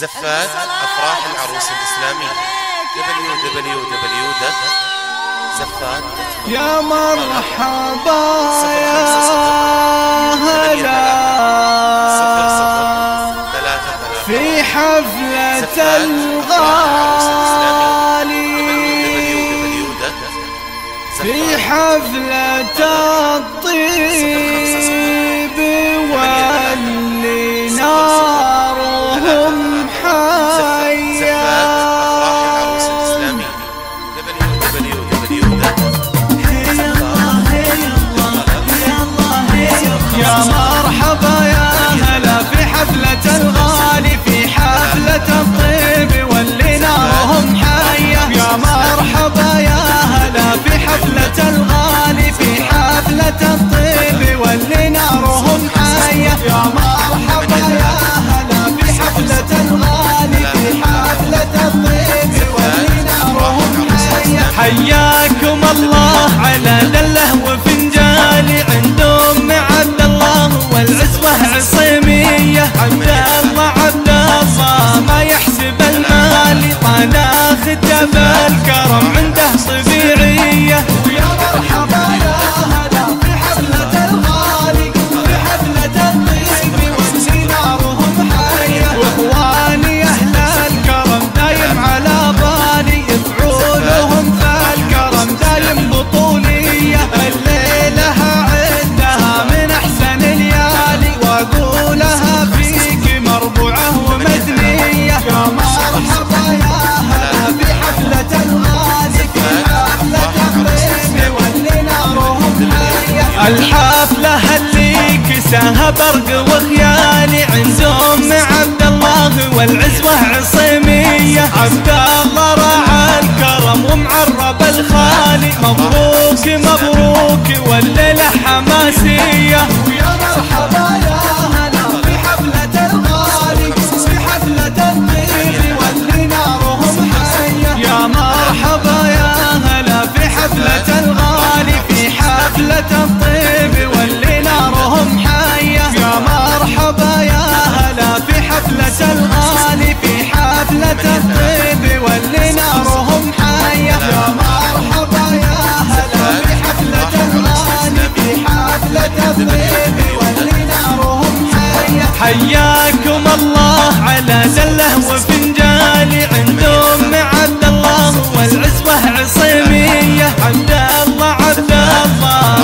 زفات أفراح العروس الإسلامية www.زفات. يا مرحبا يا هلا في حفلة الغالي، في حفلة الطيب واللي نارهم حية. يا مرحبا يا هلا في حفلة الغالي، في حفلة الطيب واللي نارهم حية. يا مرحبا يا هلا في حفلة الغالي، في حفلة الطيب واللي نارهم حية. يا مرحبا يا هلا في حفلة الغالي، في حفلة الطيب واللي نارهم حية. حياكم الله على دله وفنجالي عند أم عبد الله والعزوة عصيمية. عبد الله ما يحسب المال، طانا ختم الكرم عنده طبيعية. ويا مرحبا يا هلا في حفلة الغالي، في حفلة الطيب واللي نارهم حية. واخواني اهل الكرم دايم على بالي، يفعولهم في الكرم دايم بطولية. الليلة عندها من احسن الليالي، واقولها فيك مربوعة ومدنية. يا مرحبا يا هلا في حفلة الغالي، في حفلة الطيب واللي نارهم حية. الحفلة اللي كساها برق وخيالي عند أم عبد الله والعزوة عصيمية. عبد الله راعى الكرم ومعرب الخالي، مبروك مبروك والليلة حماسية. ويا مرحبا يا هلا في حفلة الغالي، في حفلة الطيب واللي نارهم حية. يا مرحبا يا هلا في حفلة الغالي، في حفلة الطيب واللي نارهم حية. يا مرحبا يا هلا في حفلة الغالي، في حفلة الطيب واللي نارهم حية. يا مرحبا يا هلا في حفلة الغالي، في حفلة الطيب واللي نارهم حية. حياكم الله على دله وفنجالي عند أم عبد الله والعزوة عصيمية. عبد الله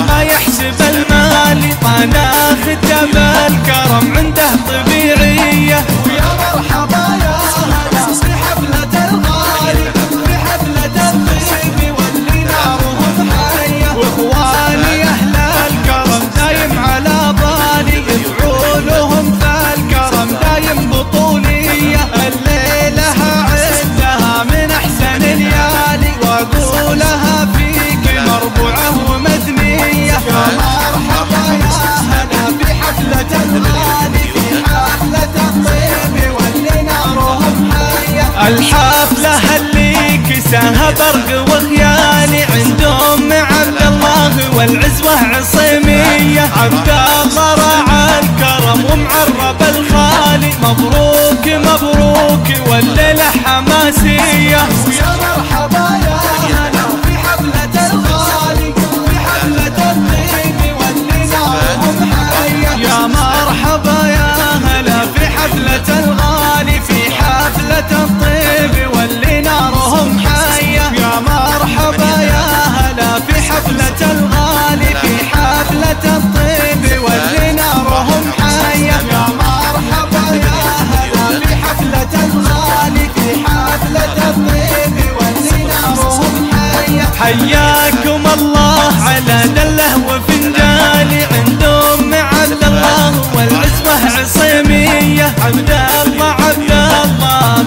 ما يحسب المال، طانا ختم الكرم عنده طبيعية. ويا مرحبا يا هلا في حفلة الغالي، في حفلة الطيب واللي نارهم حية. واخواني اهل الكرم دايم على بالي، يفعولهم في الكرم دايم بطولية. الليلة عندها من احسن الليالي، واقولها فيك مربوعة ومدنية. يا مرحبا يا هلا في حفلة الغالي، في حفلة الطيب واللي نارهم حية. الحفلة اللي كساها برق وخيالي عند أم عبد الله والعزوة عصيمية. عبد الله راعى الكرم ومعرب الخالي، مبروك مبروك والليلة حماسية. ويا مرحبا يا هلا في حفلة الغالي، في حفلة الطيب واللي نارهم حية. يا مرحبا يا هلا في حفلة الغالي، في حفلة الطيب واللي نارهم حية. يا مرحبا يا هلا في حفلة الغالي، في حفلة الطيب واللي نارهم حية. يا مرحبا يا هلا في حفلة الغالي، في حفلة الطيب واللي نارهم حية. حياكم الله على دله وفنجالي عند أم عبد الله والعزوة عصيمية. عبد الله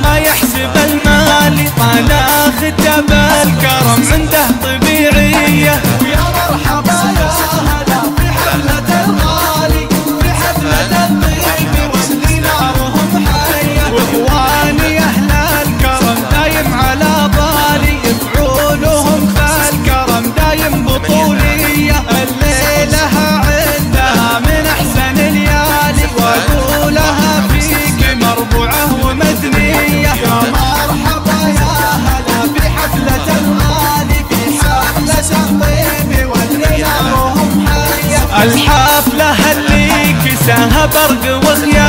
ما يحسب المال، طانا ختم الكرم عنده طبيعية. ويا مرحبا يا هلا في حفلة الغالي، في حفلة الطيب واللي نارهم حية. واخواني اهل الكرم دايم على بالي، يفعولهم في الكرم دايم بطولية. الليلة عندها من احسن الليالي، واقولها فيك مربوعة الحفلة اللي كساها برق وغياب